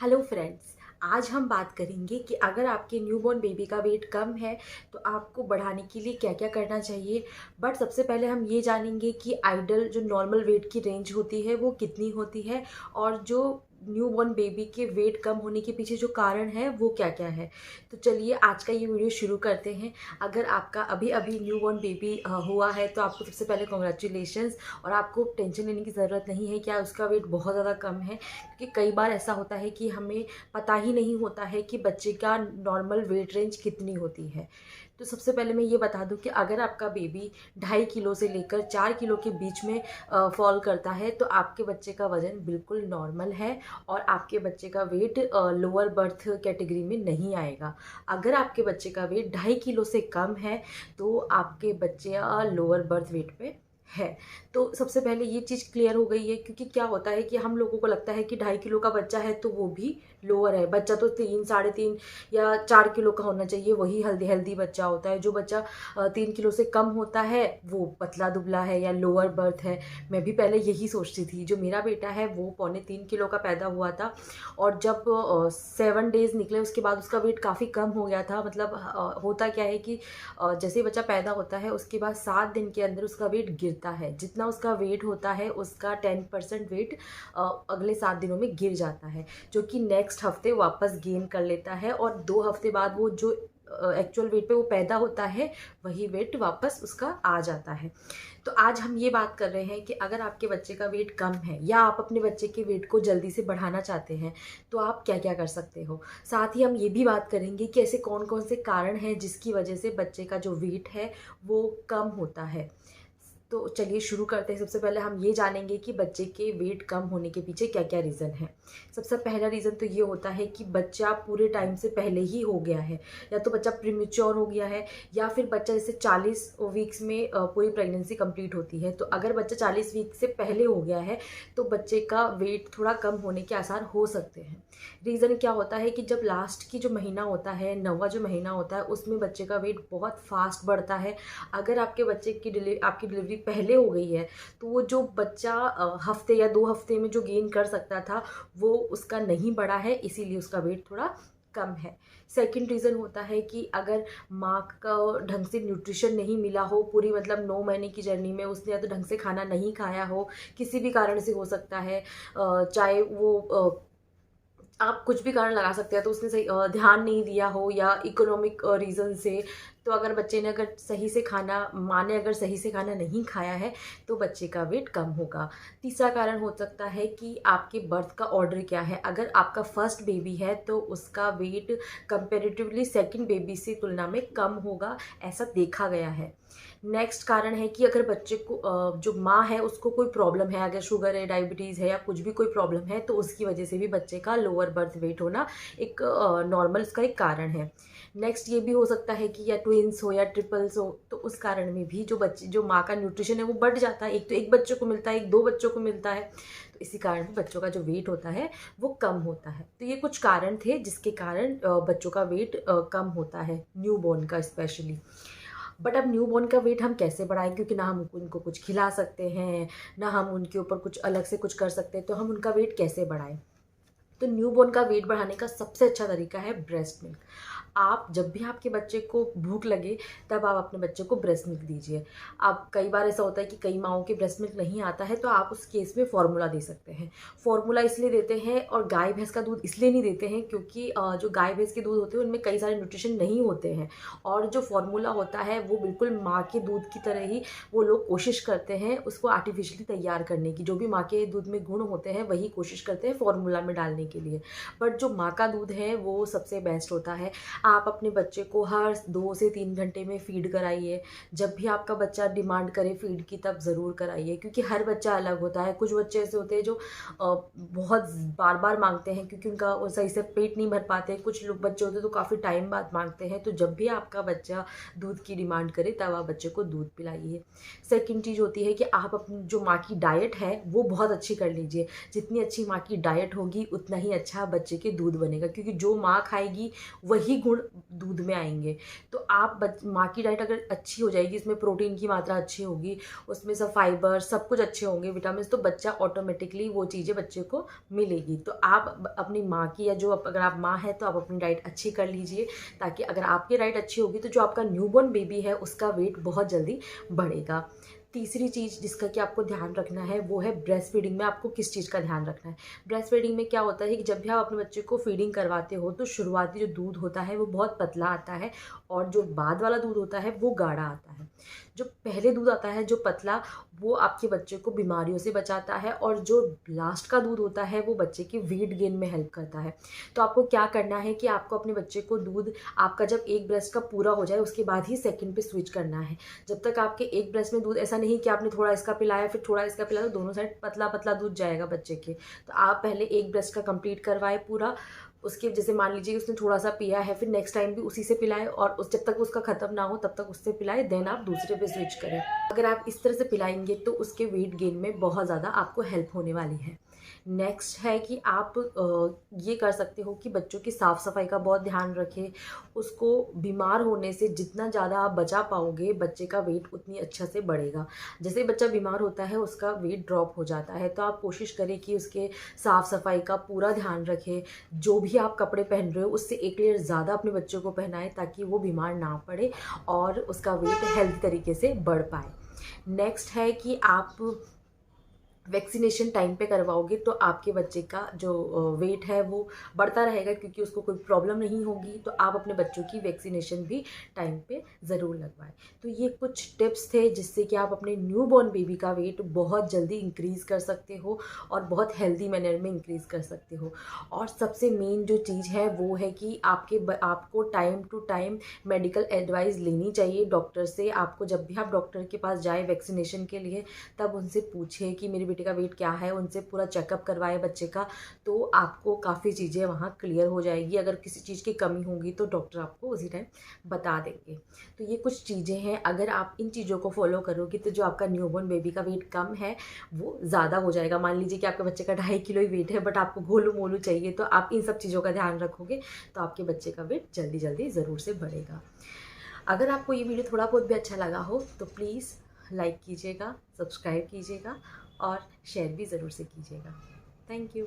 Hello friends. आज हम बात करेंगे कि अगर आपके न्यूबॉर्न बेबी का वेट कम है तो आपको बढ़ाने के लिए क्या क्या करना चाहिए। बट सबसे पहले हम ये जानेंगे कि आइडल जो नॉर्मल वेट की रेंज होती है वो कितनी होती है, और जो न्यूबॉर्न बेबी के वेट कम होने के पीछे जो कारण है वो क्या क्या है। तो चलिए आज का ये वीडियो शुरू करते हैं। अगर आपका अभी अभी न्यूबॉर्न बेबी हुआ है तो आपको सबसे पहले कॉन्ग्रेचुलेशंस, और आपको टेंशन लेने की ज़रूरत नहीं है क्या उसका वेट बहुत ज़्यादा कम है, क्योंकि कई बार ऐसा होता है कि हमें पता ही नहीं होता है कि बच्चे का नॉर्मल वेट रेंज कितनी होती है। तो सबसे पहले मैं ये बता दूं कि अगर आपका बेबी 2.5 किलो से लेकर 4 किलो के बीच में फॉल करता है तो आपके बच्चे का वजन बिल्कुल नॉर्मल है, और आपके बच्चे का वेट लोअर बर्थ कैटेगरी में नहीं आएगा। अगर आपके बच्चे का वेट 2.5 किलो से कम है तो आपके बच्चे लोअर बर्थ वेट पे है। तो सबसे पहले ये चीज़ क्लियर हो गई है, क्योंकि क्या होता है कि हम लोगों को लगता है कि 2.5 किलो का बच्चा है तो वो भी लोअर है। बच्चा तो 3, 3.5 या 4 किलो का होना चाहिए, वही हेल्दी हेल्दी बच्चा होता है। जो बच्चा 3 किलो से कम होता है वो पतला दुबला है या लोअर बर्थ है। मैं भी पहले यही सोचती थी। जो मेरा बेटा है वो 2.75 किलो का पैदा हुआ था, और जब 7 डेज निकले उसके बाद उसका वेट काफ़ी कम हो गया था। मतलब होता क्या है कि जैसे ही बच्चा पैदा होता है उसके बाद 7 दिन के अंदर उसका वेट गिरता है। जितना उसका वेट होता है उसका 10% वेट अगले 7 दिनों में गिर जाता है, जो कि नेक्स्ट हफ्ते वापस गेन कर लेता है, और 2 हफ्ते बाद वो जो एक्चुअल वेट पे वो पैदा होता है वही वेट वापस उसका आ जाता है। तो आज हम ये बात कर रहे हैं कि अगर आपके बच्चे का वेट कम है या आप अपने बच्चे के वेट को जल्दी से बढ़ाना चाहते हैं तो आप क्या क्या कर सकते हो। साथ ही हम ये भी बात करेंगे कि ऐसे कौन कौन से कारण हैं जिसकी वजह से बच्चे का जो वेट है वो कम होता है। तो चलिए शुरू करते हैं। सबसे पहले हम ये जानेंगे कि बच्चे के वेट कम होने के पीछे क्या क्या रीज़न है। सबसे पहला रीज़न तो ये होता है कि बच्चा पूरे टाइम से पहले ही हो गया है, या तो बच्चा प्रीमेच्योर हो गया है, या फिर बच्चा जैसे 40 वीक्स में पूरी प्रेगनेंसी कंप्लीट होती है। तो अगर बच्चा 40 वीक से पहले हो गया है तो बच्चे का वेट थोड़ा कम होने के आसार हो सकते हैं। रीज़न क्या होता है कि जब लास्ट की जो महीना होता है, 9वां जो महीना होता है, उसमें बच्चे का वेट बहुत फास्ट बढ़ता है। अगर आपके बच्चे की आपकी डिलीवरी पहले हो गई है तो वो जो बच्चा हफ्ते या 2 हफ्ते में जो गेन कर सकता था वो उसका नहीं बढ़ा है, इसीलिए उसका वेट थोड़ा कम है। सेकंड रीज़न होता है कि अगर माँ का ढंग से न्यूट्रिशन नहीं मिला हो पूरी, मतलब 9 महीने की जर्नी में उसने या तो ढंग से खाना नहीं खाया हो, किसी भी कारण से हो सकता है। चाहे वो आप कुछ भी कारण लगा सकते हैं, तो उसने सही ध्यान नहीं दिया हो या इकोनॉमिक रीज़न से। तो अगर बच्चे ने अगर सही से खाना, माँ ने अगर सही से खाना नहीं खाया है तो बच्चे का वेट कम होगा। तीसरा कारण हो सकता है कि आपके बर्थ का ऑर्डर क्या है। अगर आपका फर्स्ट बेबी है तो उसका वेट कंपेरेटिवली सेकंड बेबी से तुलना में कम होगा, ऐसा देखा गया है। नेक्स्ट कारण है कि अगर बच्चे को जो माँ है उसको कोई प्रॉब्लम है, अगर शुगर है, डायबिटीज़ है या कुछ भी कोई प्रॉब्लम है, तो उसकी वजह से भी बच्चे का लोअर बर्थ वेट होना एक नॉर्मल इसका एक कारण है। नेक्स्ट ये भी हो सकता है कि या ट्विंस हो या ट्रिपल्स हो, तो उस कारण में भी जो माँ का न्यूट्रिशन है वो बढ़ जाता है। एक तो एक बच्चों को मिलता है, एक दो बच्चों को मिलता है, तो इसी कारण भी बच्चों का जो वेट होता है वो कम होता है। तो ये कुछ कारण थे जिसके कारण बच्चों का वेट कम होता है, न्यूबॉर्न का स्पेशली। बट अब न्यूबॉर्न का वेट हम कैसे बढ़ाएं, क्योंकि ना हम उनको कुछ खिला सकते हैं, ना हम उनके ऊपर कुछ अलग से कुछ कर सकते हैं, तो हम उनका वेट कैसे बढ़ाएं। तो न्यूबॉर्न का वेट बढ़ाने का सबसे अच्छा तरीका है ब्रेस्ट मिल्क। आप जब भी आपके बच्चे को भूख लगे तब आप अपने बच्चे को ब्रेस्ट मिल्क दीजिए। अब कई बार ऐसा होता है कि कई माओं के ब्रेस्ट मिल्क नहीं आता है, तो आप उस केस में फार्मूला दे सकते हैं। फार्मूला इसलिए देते हैं, और गाय भैंस का दूध इसलिए नहीं देते हैं क्योंकि जो गाय भैंस के दूध होते हैं उनमें कई सारे न्यूट्रिशन नहीं होते हैं, और जो फार्मूला होता है वो बिल्कुल माँ के दूध की तरह ही वो लोग कोशिश करते हैं उसको आर्टिफिशियली तैयार करने की। जो भी माँ के दूध में गुण होते हैं वही कोशिश करते हैं फार्मूला में डालने के लिए। बट जो माँ का दूध है वो सबसे बेस्ट होता है। आप अपने बच्चे को हर 2 से 3 घंटे में फ़ीड कराइए। जब भी आपका बच्चा डिमांड करे फ़ीड की तब ज़रूर कराइए, क्योंकि हर बच्चा अलग होता है। कुछ बच्चे ऐसे होते हैं जो बहुत बार बार मांगते हैं क्योंकि उनका वो सही से पेट नहीं भर पाते। कुछ लोग बच्चे होते हैं तो काफ़ी टाइम बाद मांगते हैं। तो जब भी आपका बच्चा दूध की डिमांड करे तब आप बच्चे को दूध पिलाइए। सेकेंड चीज़ होती है कि आप अपनी जो माँ की डाइट है वो बहुत अच्छी कर लीजिए। जितनी अच्छी माँ की डाइट होगी उतना ही अच्छा बच्चे के दूध बनेगा, क्योंकि जो माँ खाएगी वही गुण दूध में आएंगे। तो आप माँ की डाइट अगर अच्छी हो जाएगी, इसमें प्रोटीन की मात्रा अच्छी होगी, उसमें सब फाइबर सब कुछ अच्छे होंगे, विटामिन, तो बच्चा ऑटोमेटिकली वो चीज़ें बच्चे को मिलेगी। तो आप अपनी माँ की, या जो अगर आप माँ है तो आप अपनी डाइट अच्छी कर लीजिए, ताकि अगर आपकी डाइट अच्छी होगी तो जो आपका न्यूबॉर्न बेबी है उसका वेट बहुत जल्दी बढ़ेगा। तीसरी चीज़ जिसका कि आपको ध्यान रखना है वो है ब्रेस्ट फीडिंग में आपको किस चीज़ का ध्यान रखना है। ब्रेस्ट फीडिंग में क्या होता है कि जब भी आप अपने बच्चे को फीडिंग करवाते हो तो शुरुआती जो दूध होता है वो बहुत पतला आता है, और जो बाद वाला दूध होता है वो गाढ़ा आता है। जो पहले दूध आता है जो पतला, वो आपके बच्चे को बीमारियों से बचाता है, और जो लास्ट का दूध होता है वो बच्चे के वेट गेन में हेल्प करता है। तो आपको क्या करना है कि आपको अपने बच्चे को दूध आपका जब एक ब्रेस्ट का पूरा हो जाए उसके बाद ही सेकंड पे स्विच करना है। जब तक आपके एक ब्रेस्ट में दूध, ऐसा नहीं कि आपने थोड़ा इसका पिलाया फिर थोड़ा इसका पिलाया, तो दोनों साइड पतला पतला दूध जाएगा बच्चे के। तो आप पहले एक ब्रेस्ट का कंप्लीट करवाए पूरा, उसके जैसे मान लीजिए उसने थोड़ा सा पिया है, फिर नेक्स्ट टाइम भी उसी से पिलाए, और उस जब तक उसका खत्म ना हो तब तक उससे पिलाए, देन आप दूसरे पे स्विच करें। अगर आप इस तरह से पिलाएंगे तो उसके वेट गेन में बहुत ज़्यादा आपको हेल्प होने वाली है। नेक्स्ट है कि आप ये कर सकते हो कि बच्चों की साफ़ सफाई का बहुत ध्यान रखें। उसको बीमार होने से जितना ज़्यादा आप बचा पाओगे, बच्चे का वेट उतनी अच्छा से बढ़ेगा। जैसे बच्चा बीमार होता है उसका वेट ड्रॉप हो जाता है, तो आप कोशिश करें कि उसके साफ़ सफाई का पूरा ध्यान रखें। जो भी आप कपड़े पहन रहे हो उससे एक लेयर ज़्यादा अपने बच्चों को पहनाएं, ताकि वो बीमार ना पड़े और उसका वेट हेल्दी तरीके से बढ़ पाए। नेक्स्ट है कि आप वैक्सीनेशन टाइम पे करवाओगे तो आपके बच्चे का जो वेट है वो बढ़ता रहेगा, क्योंकि उसको कोई प्रॉब्लम नहीं होगी। तो आप अपने बच्चों की वैक्सीनेशन भी टाइम पे ज़रूर लगवाएं। तो ये कुछ टिप्स थे जिससे कि आप अपने न्यूबॉर्न बेबी का वेट बहुत जल्दी इंक्रीज़ कर सकते हो और बहुत हेल्दी मैनर में इंक्रीज़ कर सकते हो। और सबसे मेन जो चीज़ है वो है कि आपको time to time medical advice लेनी चाहिए डॉक्टर से। आपको जब भी आप डॉक्टर के पास जाए वैक्सीनेशन के लिए, तब उनसे पूछे कि मेरे बेटे का वेट क्या है, उनसे पूरा चेकअप करवाए बच्चे का, तो आपको काफ़ी चीज़ें वहाँ क्लियर हो जाएगी। अगर किसी चीज़ की कमी होगी तो डॉक्टर आपको उसी टाइम बता देंगे। तो ये कुछ चीज़ें हैं, अगर आप इन चीज़ों को फॉलो करोगे तो जो आपका न्यूबॉर्न बेबी का वेट कम है वो ज़्यादा हो जाएगा। मान लीजिए कि आपके बच्चे का 2.5 किलो ही वेट है, बट आपको गोलू मोलू चाहिए, तो आप इन सब चीज़ों का ध्यान रखोगे तो आपके बच्चे का वेट जल्दी जल्दी ज़रूर से बढ़ेगा। अगर आपको ये वीडियो थोड़ा बहुत भी अच्छा लगा हो तो प्लीज़ लाइक कीजिएगा, सब्सक्राइब कीजिएगा और शेयर भी ज़रूर से कीजिएगा। Thank you.